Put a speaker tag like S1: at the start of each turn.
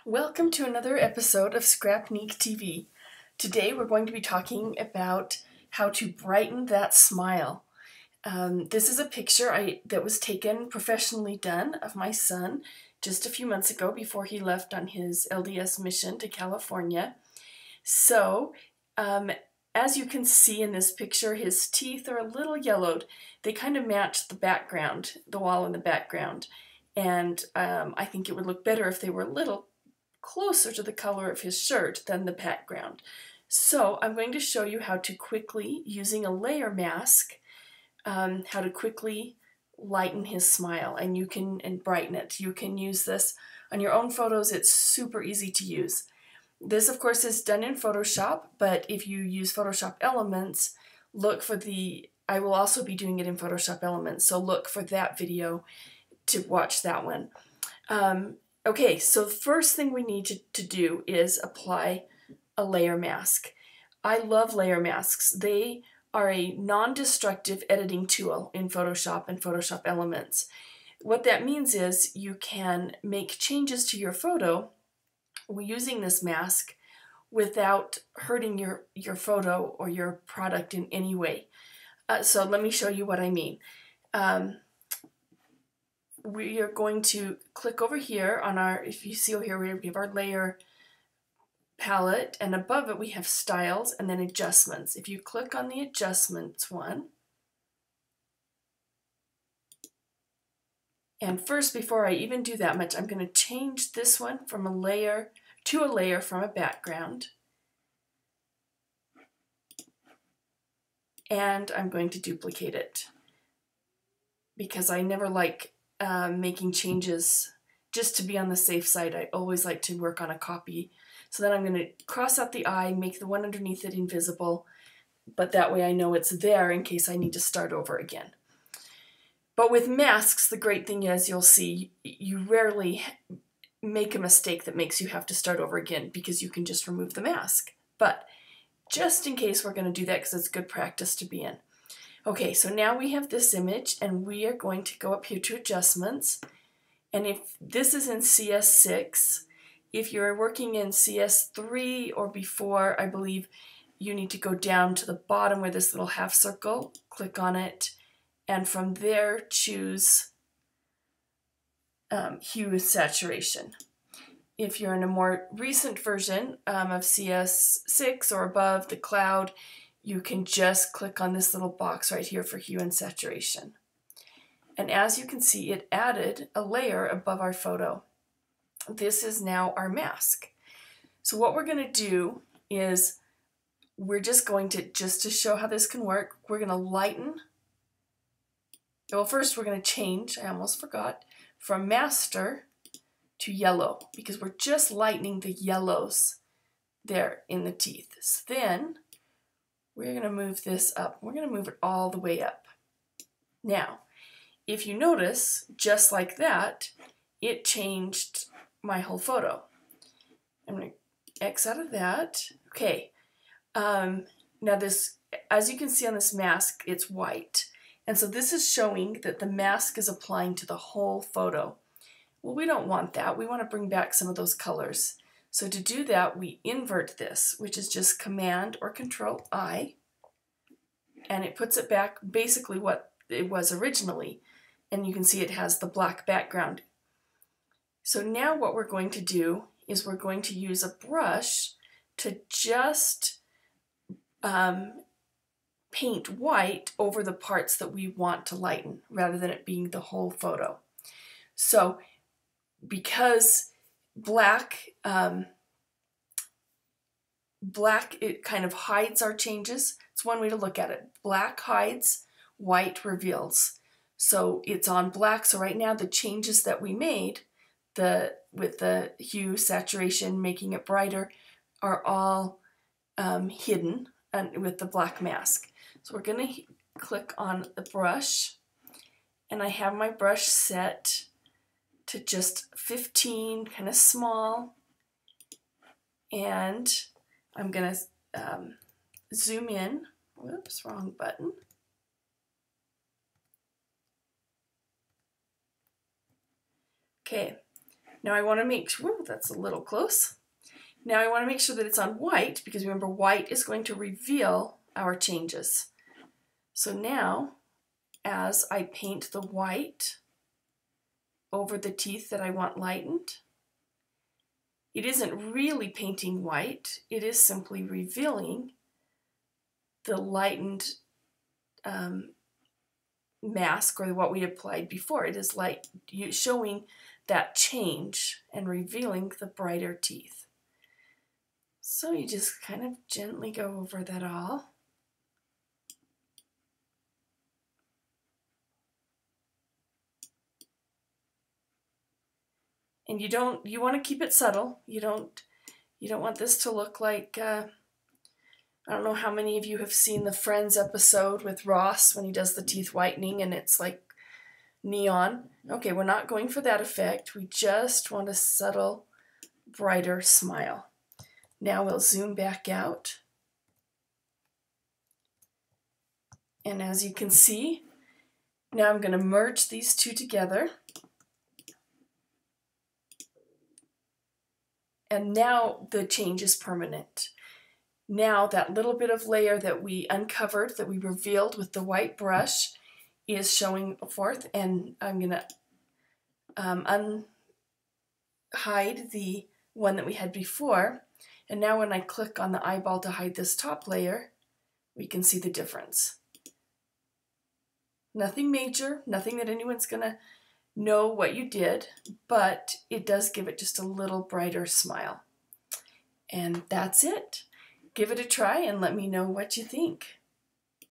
S1: Welcome to another episode of Scrapneek TV. Today we're going to be talking about how to brighten that smile. This is a picture that was taken, professionally done, of my son just a few months ago before he left on his LDS mission to California. So, as you can see in this picture, his teeth are a little yellowed. They kind of match the background, the wall in the background. And I think it would look better if they were a little closer to the color of his shirt than the background. So I'm going to show you how to quickly, using a layer mask, how to quickly lighten his smile and brighten it. You can use this on your own photos. It's super easy to use. This, of course, is done in Photoshop, but if you use Photoshop Elements, I will also be doing it in Photoshop Elements, so look for that video to watch that one. Okay, so the first thing we need to do is apply a layer mask. I love layer masks. They are a non-destructive editing tool in Photoshop and Photoshop Elements. What that means is you can make changes to your photo using this mask without hurting your photo or your product in any way. So let me show you what I mean. We are going to click over here on if you see over here, we have our layer palette, and above it we have styles and then adjustments. If you click on the adjustments one, and first, before I even do that much, I'm going to change this one from a layer to a layer from a background. And I'm going to duplicate it because I never like making changes just to be on the safe side. I always like to work on a copy. So then I'm going to cross out the eye, make the one underneath it invisible, but that way I know it's there in case I need to start over again. But with masks, the great thing is you'll see you rarely make a mistake that makes you have to start over again because you can just remove the mask. But just in case, we're going to do that because it's good practice to be in. Okay, so now we have this image, and we are going to go up here to adjustments. And if this is in CS6, if you're working in CS3 or before, I believe you need to go down to the bottom where this little half circle, click on it, and from there choose hue saturation. If you're in a more recent version of CS6 or above, the cloud, you can just click on this little box right here for hue and saturation. And as you can see, it added a layer above our photo. This is now our mask. So what we're going to do is we're just going to, just to show how this can work, we're going to lighten. Well, first we're going to change, I almost forgot, from master to yellow because we're just lightening the yellows there in the teeth. So then we're going to move this up. We're going to move it all the way up. Now, if you notice, just like that, it changed my whole photo. I'm going to X out of that. Okay. Now this, as you can see on this mask, it's white. And so this is showing that the mask is applying to the whole photo. Well, we don't want that. We want to bring back some of those colors. So to do that, we invert this, which is just Command or Control I, and it puts it back basically what it was originally. And you can see it has the black background. So now what we're going to do is we're going to use a brush to just paint white over the parts that we want to lighten rather than it being the whole photo. So because black it kind of hides our changes. It's one way to look at it. Black hides, white reveals. So it's on black. So right now the changes that we made, with the hue, saturation, making it brighter, are all hidden with the black mask. So we're going to click on the brush, and I have my brush set to just 15, kind of small, and I'm going to zoom in. Whoops, wrong button. Okay, Now I want to make sure, that's a little close. Now I want to make sure that it's on white, because remember, white is going to reveal our changes. So now, as I paint the white over the teeth that I want lightened, it isn't really painting white, it is simply revealing the lightened mask, or what we applied before. It is like showing that change and revealing the brighter teeth. So you just kind of gently go over that all. And you want to keep it subtle. You don't want this to look like, I don't know how many of you have seen the Friends episode with Ross when he does the teeth whitening and it's like neon. Okay, we're not going for that effect. We just want a subtle, brighter smile. Now we'll zoom back out. And as you can see, now I'm going to merge these two together. And now the change is permanent. Now that little bit of layer that we uncovered, that we revealed with the white brush, is showing forth, and I'm going to unhide the one that we had before. And now when I click on the eyeball to hide this top layer, we can see the difference. Nothing major, nothing that anyone's going to know what you did, but it does give it just a little brighter smile. And that's it. Give it a try and let me know what you think.